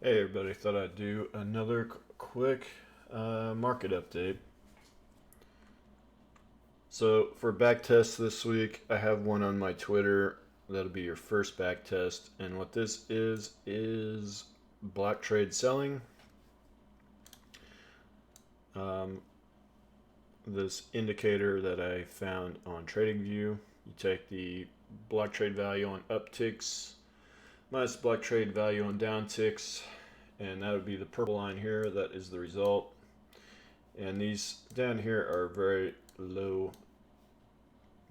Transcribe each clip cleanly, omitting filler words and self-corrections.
Hey everybody, thought I'd do another quick market update. So for backtest this week, I have one on my Twitter. That'll be your first backtest. And what this is block trade selling. This indicator that I found on TradingView, you take the block trade value on upticks minus block trade value on downticks, and that would be the purple line here. That is the result. And these down here are very low,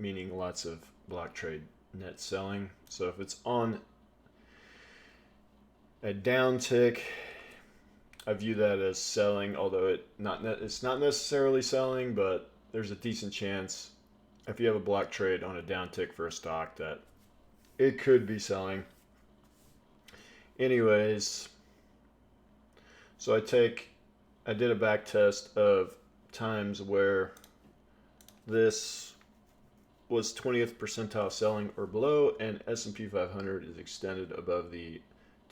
meaning lots of block trade net selling. So if it's on a downtick, I view that as selling, although it's not necessarily selling, but there's a decent chance if you have a block trade on a downtick for a stock that it could be selling. Anyways, so I did a back test of times where this was 20th percentile selling or below, and S&P 500 is extended above the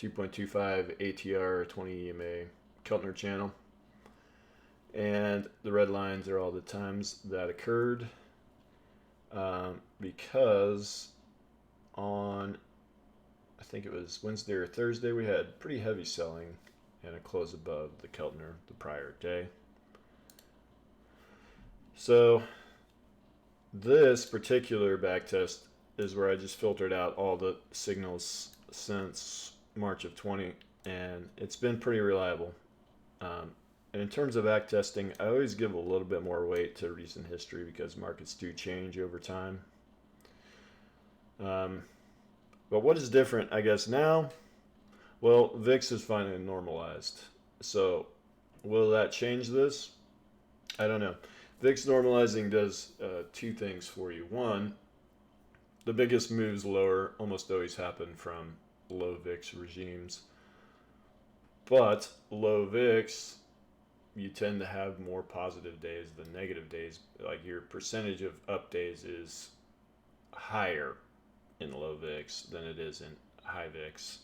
2.25 ATR 20 EMA Keltner channel. And the red lines are all the times that occurred, because on, I think it was Wednesday or Thursday, we had pretty heavy selling and a close above the Keltner the prior day. So this particular backtest is where I just filtered out all the signals since March of 20, and it's been pretty reliable. And in terms of backtesting, I always give a little bit more weight to recent history because markets do change over time. But what is different, I guess, now? Well, VIX is finally normalized. So will that change this? I don't know. VIX normalizing does two things for you. One, the biggest moves lower almost always happen from low VIX regimes. But low VIX, you tend to have more positive days than negative days. Like your percentage of up days is higher in low VIX than it is in high VIX.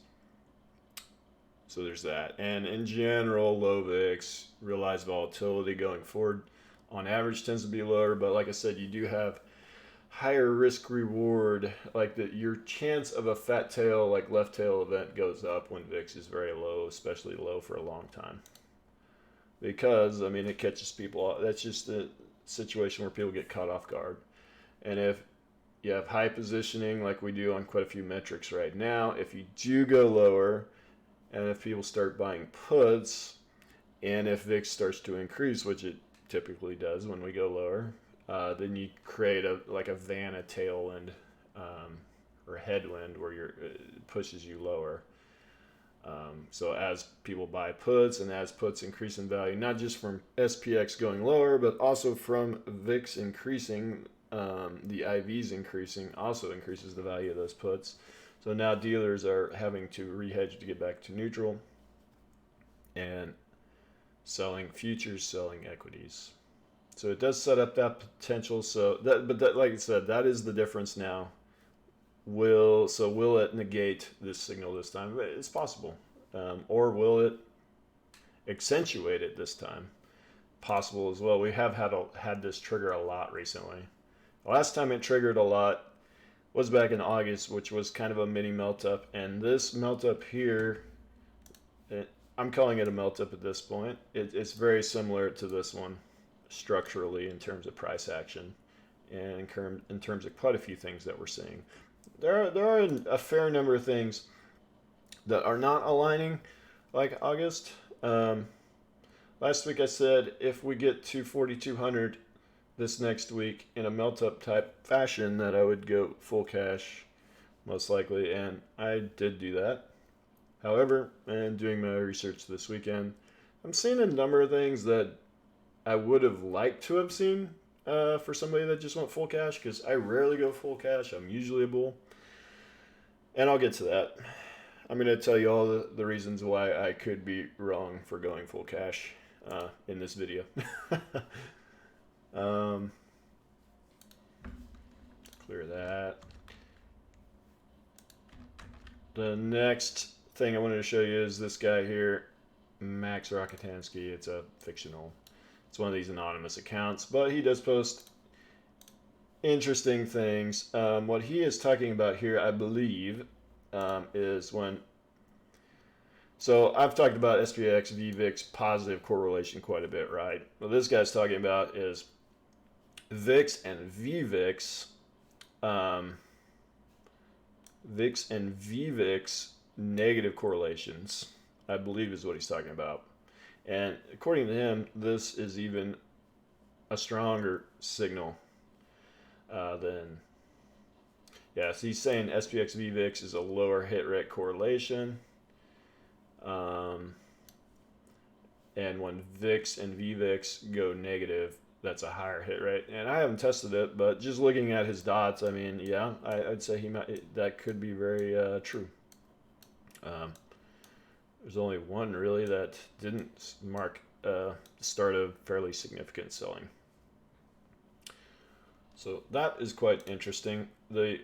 So there's that. And in general, low VIX, realized volatility going forward on average tends to be lower, but like I said, you do have higher risk reward, like your chance of a fat tail, like left tail event goes up when VIX is very low, especially low for a long time. Because, I mean, it catches people. That's just a situation where people get caught off guard. And if you have high positioning like we do on quite a few metrics right now, if you do go lower, and if people start buying puts, and if VIX starts to increase, which it typically does when we go lower, then you create a Vanna tailwind or headwind where it pushes you lower. So as people buy puts and as puts increase in value, not just from SPX going lower, but also from VIX increasing, the IVs increasing also increases the value of those puts. So now dealers are having to re-hedge to get back to neutral and selling futures, selling equities. So it does set up that potential. So that, like I said, that is the difference now. Will it negate this signal this time? It's possible. Or will it accentuate it this time? Possible as well. We have had this trigger a lot recently. The last time it triggered a lot was back in August, which was kind of a mini melt up. And this melt up here, I'm calling it a melt up at this point. It's very similar to this one structurally in terms of price action and in terms of quite a few things that we're seeing. There are a fair number of things that are not aligning like August. Last week I said if we get to 4,200 this next week in a melt-up type fashion that I would go full cash most likely, and I did do that. However, and doing my research this weekend, I'm seeing a number of things that I would have liked to have seen for somebody that just went full cash, because I rarely go full cash. I'm usually a bull. And I'll get to that. I'm going to tell you all the reasons why I could be wrong for going full cash in this video. Clear that. The next thing I wanted to show you is this guy here, Max Rockatansky. It's a fictional. It's one of these anonymous accounts, but he does post interesting things. What he is talking about here, I believe, is when. So I've talked about SPX&VVIX positive correlation quite a bit, right? What this guy's talking about is VIX and VVIX, VIX and VVIX negative correlations, I believe is what he's talking about. And according to him, this is even a stronger signal than, yeah, so he's saying SPX&VVIX is a lower hit rate correlation. And when VIX and VVIX go negative, that's a higher hit rate. And I haven't tested it, but just looking at his dots, I mean, yeah, I'd say he might, that could be very true. There's only one really that didn't mark the start of fairly significant selling. So that is quite interesting. The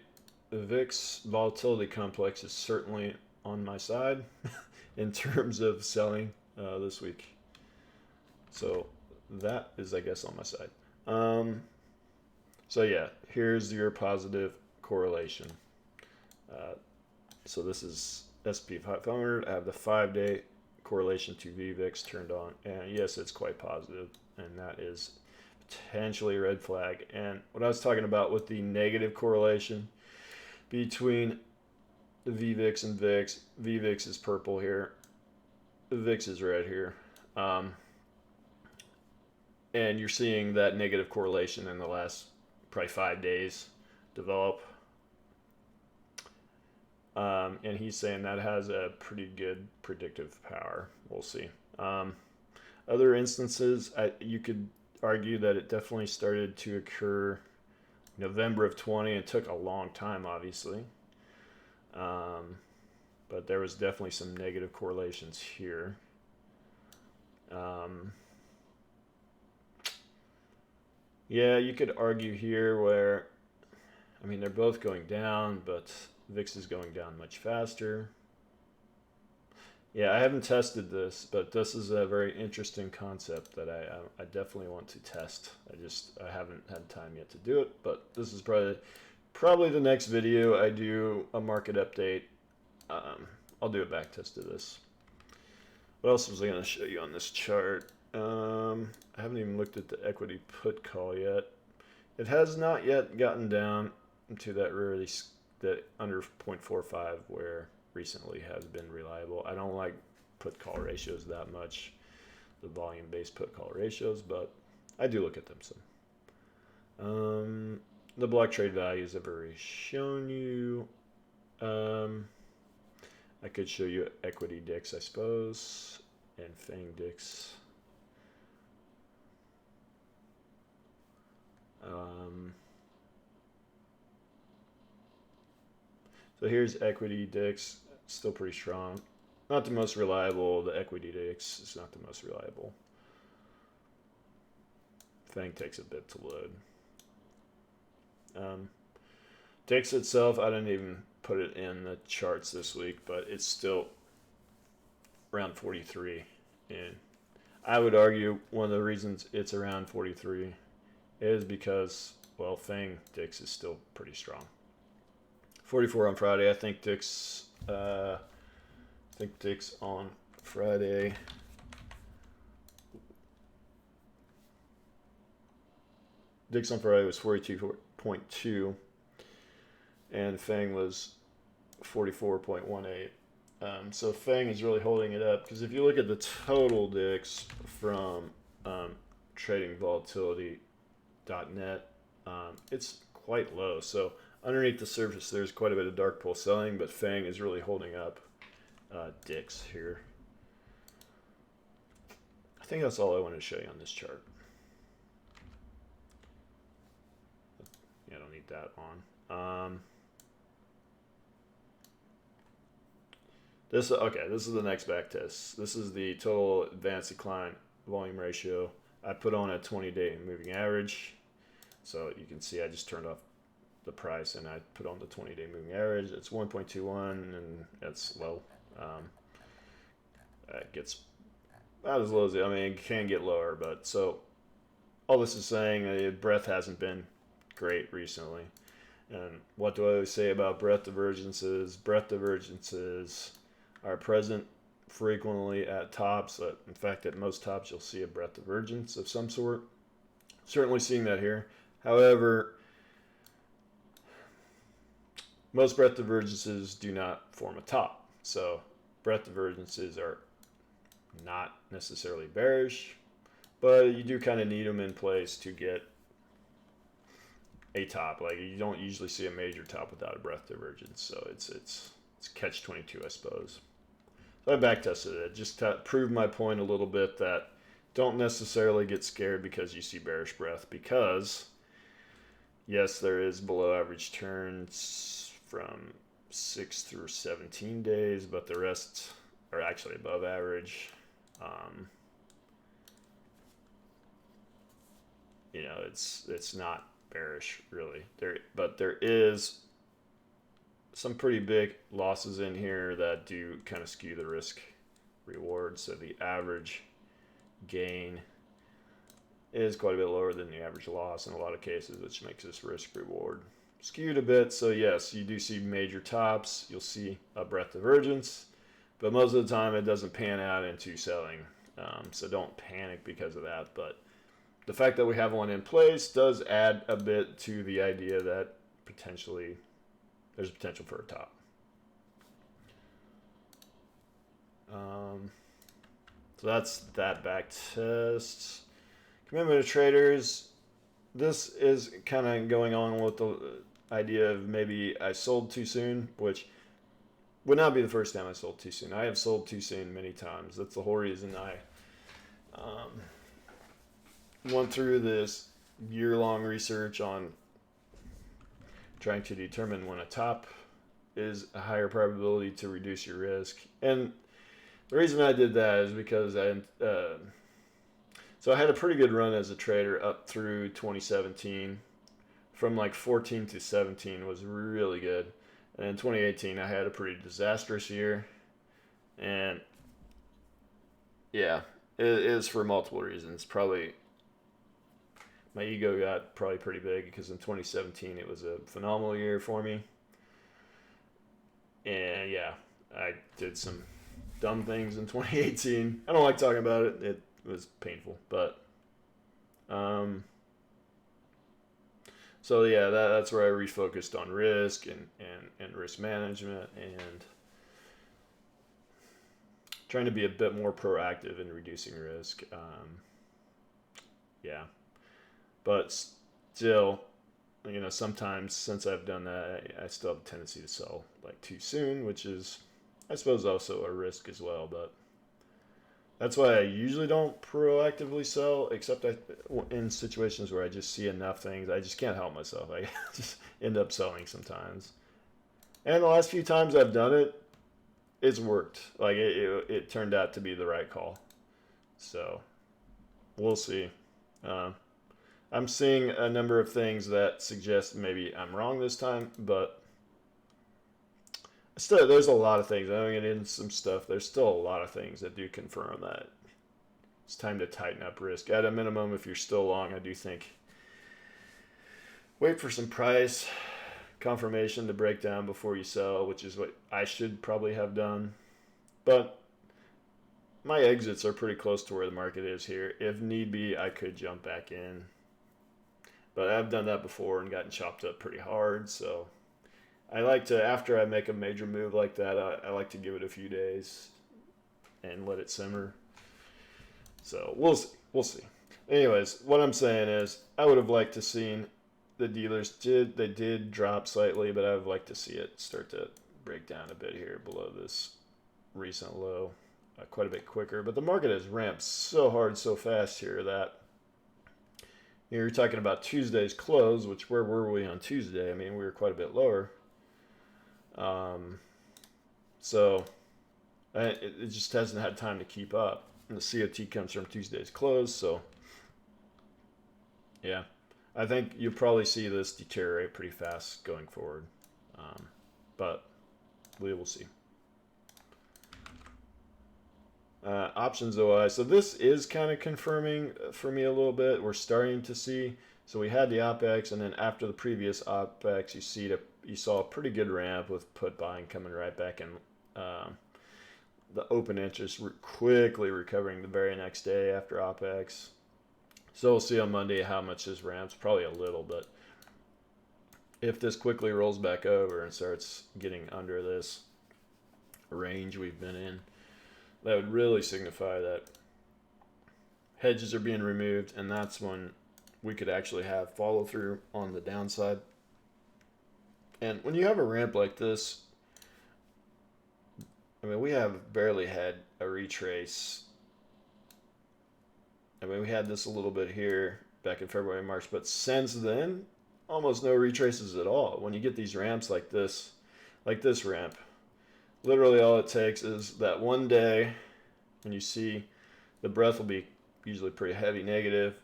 VIX volatility complex is certainly on my side in terms of selling this week. So that is, I guess, on my side. So yeah, here's your positive correlation. So this is S&P 500. I have the 5-day correlation to VVIX turned on, and yes, it's quite positive, and that is potentially a red flag. And what I was talking about with the negative correlation between the VVIX and VIX, VVIX is purple here, the VIX is red here, and you're seeing that negative correlation in the last probably 5 days develop. And he's saying that has a pretty good predictive power. We'll see. Other instances, you could argue that it definitely started to occur November of 20 and took a long time, obviously. But there was definitely some negative correlations here. Yeah, you could argue here where, I mean, they're both going down, but VIX is going down much faster. Yeah, I haven't tested this, but this is a very interesting concept that I definitely want to test. I haven't had time yet to do it, but this is probably the next video I do a market update. I'll do a back test of this. What else was I going to show you on this chart? I haven't even looked at the equity put call yet. It has not yet gotten down to that really that under 0.45 where recently has been reliable. I don't like put call ratios that much, the volume based put call ratios, but I do look at them some. The block trade values I've already shown you. I could show you equity DIX, I suppose, and FANG DIX. So here's equity DIX, still pretty strong. Not the most reliable. The equity DIX is not the most reliable. FANG takes a bit to load. DIX itself, I didn't even put it in the charts this week, but it's still around 43. And I would argue one of the reasons it's around 43 is because, well, FANG DIX is still pretty strong. 44 on Friday. I think DIX on Friday. DIX on Friday was 42.2, and FANG was 44.18. So FANG is really holding it up, because if you look at the total DIX from tradingvolatility.net, it's quite low. So underneath the surface, there's quite a bit of dark pool selling, but FANG is really holding up DIX here. I think that's all I wanted to show you on this chart. Yeah, I don't need that on. This is the next back test. This is the total advanced decline volume ratio. I put on a 20-day moving average. So you can see I just turned off the price and I put on the 20-day moving average. It's 1.21 and that's low. It gets not as low as it, I mean, it can get lower, but so all this is saying breadth hasn't been great recently. And what do I always say about breadth divergences? Breadth divergences are present frequently at tops. In fact, at most tops, you'll see a breadth divergence of some sort. Certainly seeing that here. However, most breadth divergences do not form a top. So breadth divergences are not necessarily bearish, but you do kind of need them in place to get a top. Like, you don't usually see a major top without a breadth divergence, so it's catch 22, I suppose. So I backtested it just to prove my point a little bit that don't necessarily get scared because you see bearish breadth, because yes, there is below average turns from 6 through 17 days, but the rest are actually above average. You know, it's not bearish really but there is some pretty big losses in here that do kind of skew the risk reward. So the average gain is quite a bit lower than the average loss in a lot of cases, which makes this risk reward skewed a bit. So yes, you do see major tops, you'll see a breadth divergence, but most of the time it doesn't pan out into selling. So don't panic because of that, but the fact that we have one in place does add a bit to the idea that potentially there's potential for a top. So that's that back test. Commitment of traders. This is kind of going on with the idea of maybe I sold too soon, which would not be the first time I sold too soon. I have sold too soon many times. That's the whole reason I went through this year-long research on trying to determine when a top is a higher probability to reduce your risk. And the reason I did that is because so I had a pretty good run as a trader up through 2017. From like 14 to 17 was really good. And in 2018, I had a pretty disastrous year. And yeah, it is for multiple reasons. Probably my ego got probably pretty big because in 2017 it was a phenomenal year for me. And yeah, I did some dumb things in 2018. I don't like talking about it. It was painful, but so yeah, that's where I refocused on risk and risk management and trying to be a bit more proactive in reducing risk. Yeah, but still, you know, sometimes since I've done that, I still have a tendency to sell like too soon, which is, I suppose, also a risk as well. But that's why I usually don't proactively sell, except in situations where I just see enough things. I just can't help myself. I just end up selling sometimes. And the last few times I've done it, it's worked. Like it turned out to be the right call. So we'll see. I'm seeing a number of things that suggest maybe I'm wrong this time, but still, there's a lot of things. I'm going to get into some stuff. There's still a lot of things that do confirm that it's time to tighten up risk. At a minimum, if you're still long, I do think wait for some price confirmation to break down before you sell, which is what I should probably have done. But my exits are pretty close to where the market is here. If need be, I could jump back in. But I've done that before and gotten chopped up pretty hard. So I like to, after I make a major move like that, I like to give it a few days and let it simmer. So we'll see. We'll see. Anyways, what I'm saying is I would have liked to seen the dealers did drop slightly, but I would like to see it start to break down a bit here below this recent low quite a bit quicker. But the market has ramped so hard so fast here that you're talking about Tuesday's close, which where were we on Tuesday? I mean, we were quite a bit lower. So it just hasn't had time to keep up. And the COT comes from Tuesday's close, so yeah, I think you'll probably see this deteriorate pretty fast going forward. But we will see. Options OI. So this is kind of confirming for me a little bit. We're starting to see. So we had the OPEX, and then after the previous OPEX, you saw a pretty good ramp with put buying coming right back in. The open interest quickly recovering the very next day after OPEX. So we'll see on Monday how much this ramps. Probably a little, but if this quickly rolls back over and starts getting under this range we've been in, that would really signify that hedges are being removed, and that's when we could actually have follow through on the downside. And when you have a ramp like this, I mean, we have barely had a retrace. I mean, we had this a little bit here back in February and March, but since then, almost no retraces at all. When you get these ramps like this ramp, literally all it takes is that one day when you see the breadth will be usually pretty heavy negative.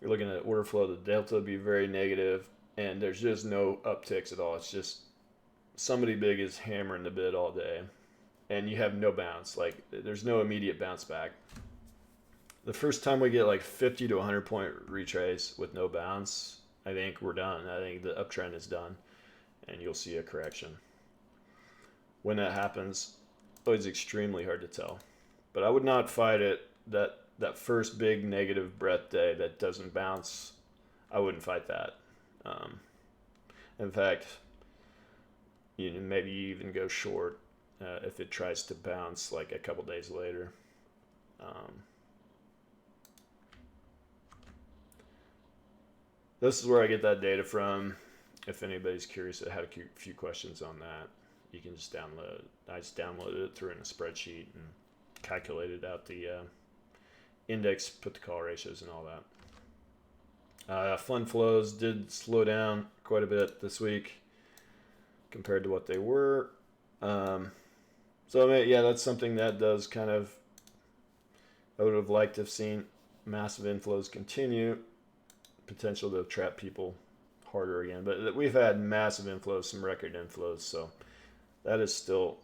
You're looking at order flow, the delta will be very negative, and there's just no upticks at all. It's just somebody big is hammering the bid all day, and you have no bounce. Like, there's no immediate bounce back. The first time we get like 50 to 100 point retrace with no bounce, I think we're done. I think the uptrend is done, and you'll see a correction. When that happens, it's extremely hard to tell. But I would not fight it. That first big negative breadth day that doesn't bounce, I wouldn't fight that. In fact, maybe even go short if it tries to bounce like a couple days later. This is where I get that data from. If anybody's curious, I had a few questions on that. You can just download. I just downloaded it through in a spreadsheet and calculated out the index, put the call ratios and all that. Fund flows did slow down quite a bit this week compared to what they were. So I mean, yeah, that's something that does kind of. I would have liked to have seen massive inflows continue. Potential to trap people harder again, but we've had massive inflows, some record inflows, so that is still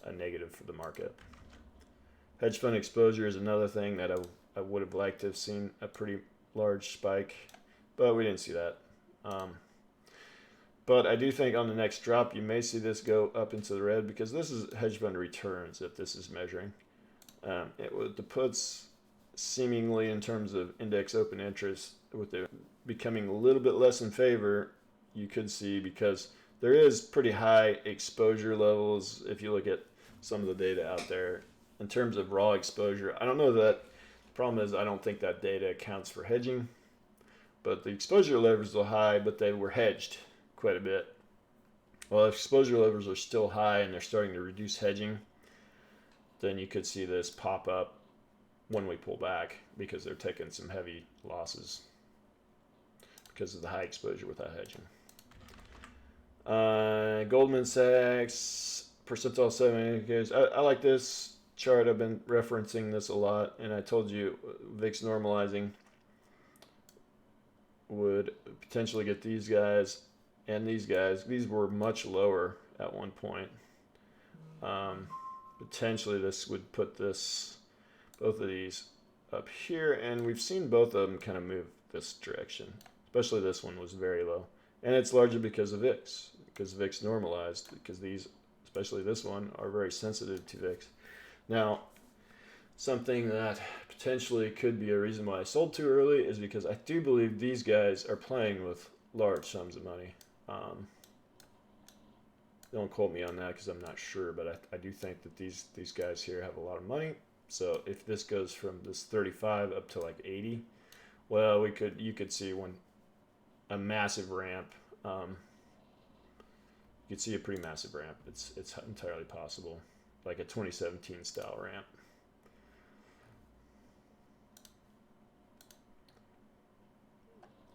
a negative for the market. Hedge fund exposure is another thing that I would have liked to have seen a pretty large spike, but we didn't see that. But I do think on the next drop you may see this go up into the red, because this is hedge fund returns if this is measuring. The puts seemingly in terms of index open interest, with it becoming a little bit less in favor, you could see, because there is pretty high exposure levels if you look at some of the data out there in terms of raw exposure. I don't know that. The problem is I don't think that data accounts for hedging, but the exposure levels are high, but they were hedged quite a bit. Well, if exposure levels are still high and they're starting to reduce hedging, then you could see this pop up when we pull back, because they're taking some heavy losses because of the high exposure without hedging. Goldman Sachs, percentile 7 indicators. I like this chart. I've been referencing this a lot, and I told you VIX normalizing would potentially get these guys and these guys. These were much lower at one point. Potentially this would put both of these up here, and we've seen both of them kind of move this direction. Especially this one was very low, and it's largely because of VIX, because VIX normalized, because these, especially this one, are very sensitive to VIX. Now, something that potentially could be a reason why I sold too early is because I do believe these guys are playing with large sums of money. Don't quote me on that because I'm not sure, but I do think that these guys here have a lot of money. So if this goes from this 35 up to like 80, well, you could see a massive ramp. You could see a pretty massive ramp. It's entirely possible, like a 2017 style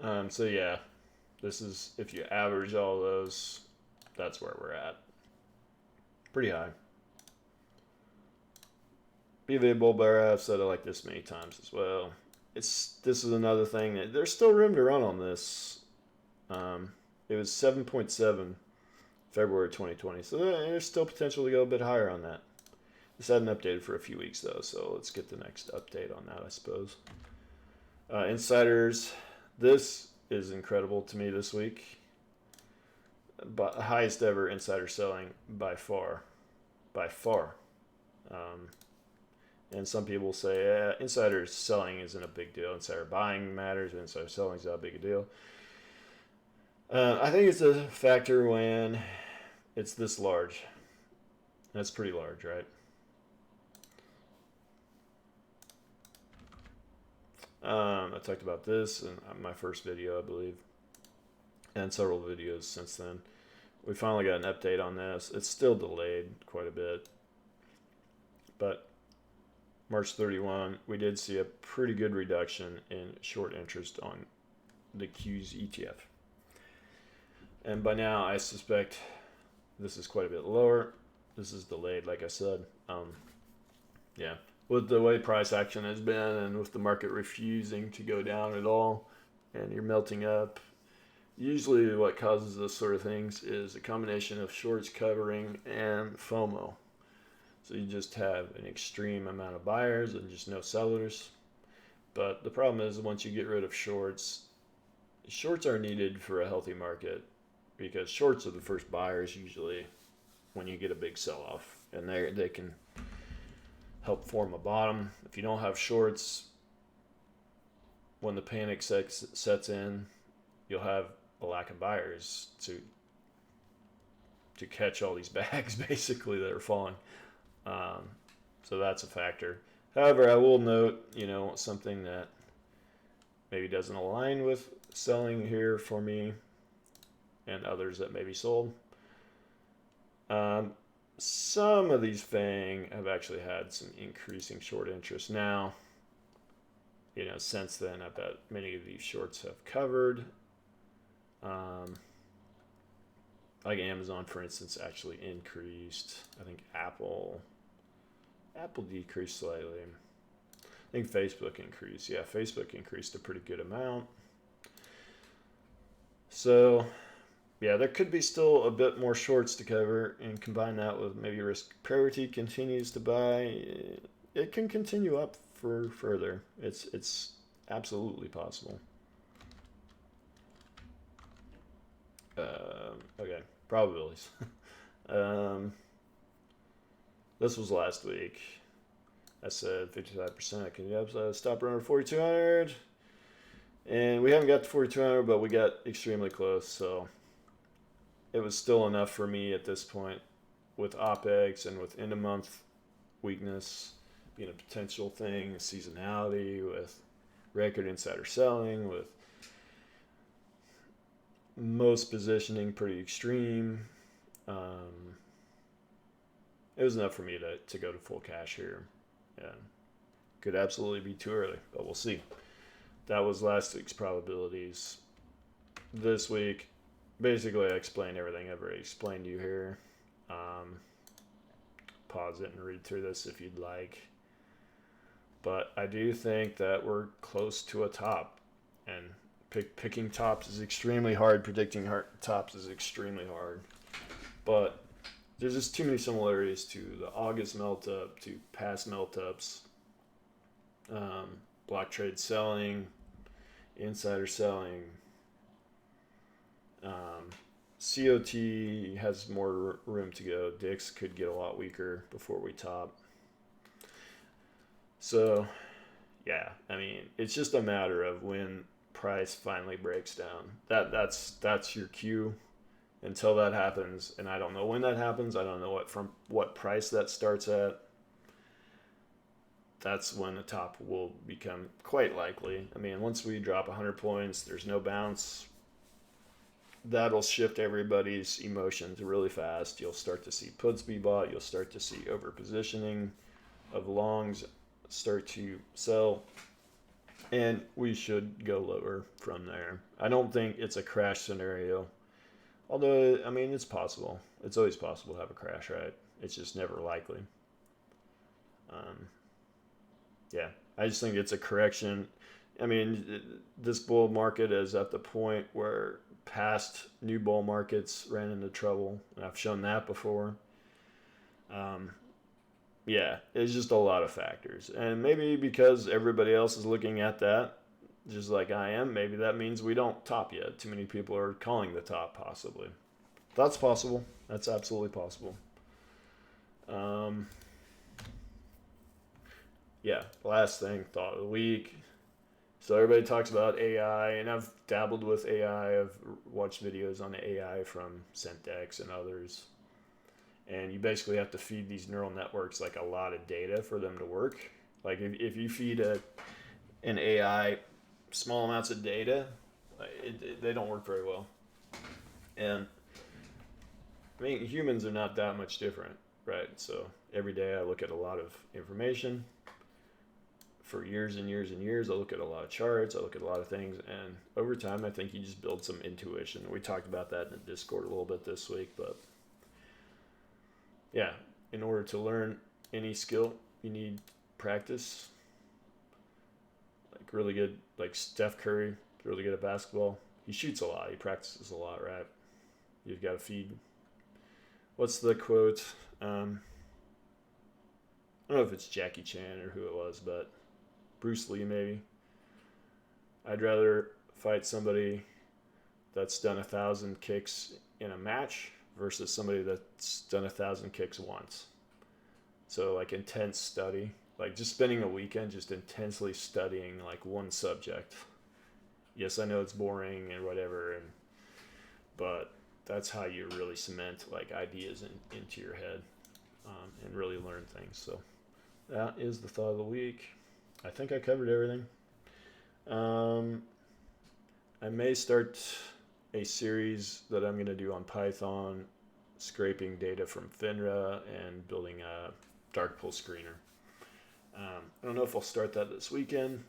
ramp. So yeah, this is, if you average all those, that's where we're at. Pretty high. BVA bull bear, I've said it like this many times as well. This is another thing that there's still room to run on this. It was 7.7 February 2020, so there's still potential to go a bit higher on that. This hadn't updated for a few weeks though, so let's get the next update on that, I suppose. Insiders, this is incredible to me this week. But highest ever insider selling by far. And some people say insider selling isn't a big deal. Insider buying matters, but insider selling is not a big deal. I think it's a factor when it's this large. That's pretty large, right? I talked about this in my first video, I believe, and several videos since then. We finally got an update on this. It's still delayed quite a bit, but March 31, we did see a pretty good reduction in short interest on the Q's ETF. And by now, I suspect this is quite a bit lower. This is delayed, like I said. Yeah, with the way price action has been and with the market refusing to go down at all, and you're melting up, usually what causes those sort of things is a combination of shorts covering and FOMO. So you just have an extreme amount of buyers and just no sellers. But the problem is once you get rid of shorts, shorts are needed for a healthy market because shorts are the first buyers usually when you get a big sell-off, and they can help form a bottom. If you don't have shorts, when the panic sets in, you'll have a lack of buyers to catch all these bags basically that are falling. So that's a factor. However, I will note, something that maybe doesn't align with selling here for me and others that may be sold. Some of these FANG have actually had some increasing short interest now. Since then, I bet many of these shorts have covered. Like Amazon, for instance, actually increased. I think Apple decreased slightly. I think Facebook increased. Yeah, Facebook increased a pretty good amount. So, yeah, there could be still a bit more shorts to cover, and combine that with maybe risk parity continues to buy. It can continue up for further. It's absolutely possible. Okay, probabilities. This was last week. I said 55% can get stop around 4,200, and we haven't got to 4,200, but we got extremely close. So it was still enough for me at this point, with OPEX and with end of month weakness being a potential thing, seasonality, with record insider selling, with most positioning pretty extreme. It was enough for me to go to full cash here. Yeah, could absolutely be too early, but we'll see. That was last week's probabilities. This week, basically, I explained everything I've already explained to you here. Pause it and read through this if you'd like. But I do think that we're close to a top, and picking tops is extremely hard. Predicting tops is extremely hard. But there's just too many similarities to the August melt up, to past melt ups, block trade selling, insider selling. COT has more room to go. DIX could get a lot weaker before we top. So, yeah, I mean, it's just a matter of when price finally breaks down. That's your cue. Until that happens, and I don't know when that happens, I don't know what price that starts at, that's when the top will become quite likely. I mean, once we drop 100 points, there's no bounce. That'll shift everybody's emotions really fast. You'll start to see puts be bought. You'll start to see overpositioning of longs start to sell. And we should go lower from there. I don't think it's a crash scenario. Although, I mean, it's possible. It's always possible to have a crash, right? It's just never likely. Yeah, I just think it's a correction. I mean, this bull market is at the point where past new bull markets ran into trouble, and I've shown that before. yeah, it's just a lot of factors. And maybe because everybody else is looking at that, just like I am, maybe that means we don't top yet. Too many people are calling the top, possibly. That's possible. That's absolutely possible. Um, yeah, last thing, thought of the week. So everybody talks about AI, and I've dabbled with AI. I've watched videos on AI from CENTX and others. And you basically have to feed these neural networks like a lot of data for them to work. Like if you feed an AI small amounts of data, they don't work very well. And I mean, humans are not that much different, right? So every day I look at a lot of information for years and years and years. I look at a lot of charts, I look at a lot of things, and over time I think you just build some intuition. We talked about that in the Discord a little bit this week, but yeah, in order to learn any skill, you need practice. Like really good, like Steph Curry, really good at basketball. He shoots a lot, he practices a lot, right? You've got to feed. What's the quote? I don't know if it's Jackie Chan or who it was, but Bruce Lee maybe. I'd rather fight somebody that's done 1,000 kicks in a match versus somebody that's done 1,000 kicks once. So like intense study, like just spending a weekend just intensely studying like one subject. Yes, I know it's boring and whatever, but that's how you really cement like ideas into your head, and really learn things. So that is the thought of the week. I think I covered everything. I may start a series that I'm going to do on Python, scraping data from FINRA and building a dark pool screener. I don't know if I'll start that this weekend.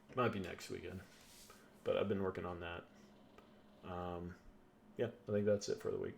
It might be next weekend, but I've been working on that. Yeah, I think that's it for the week.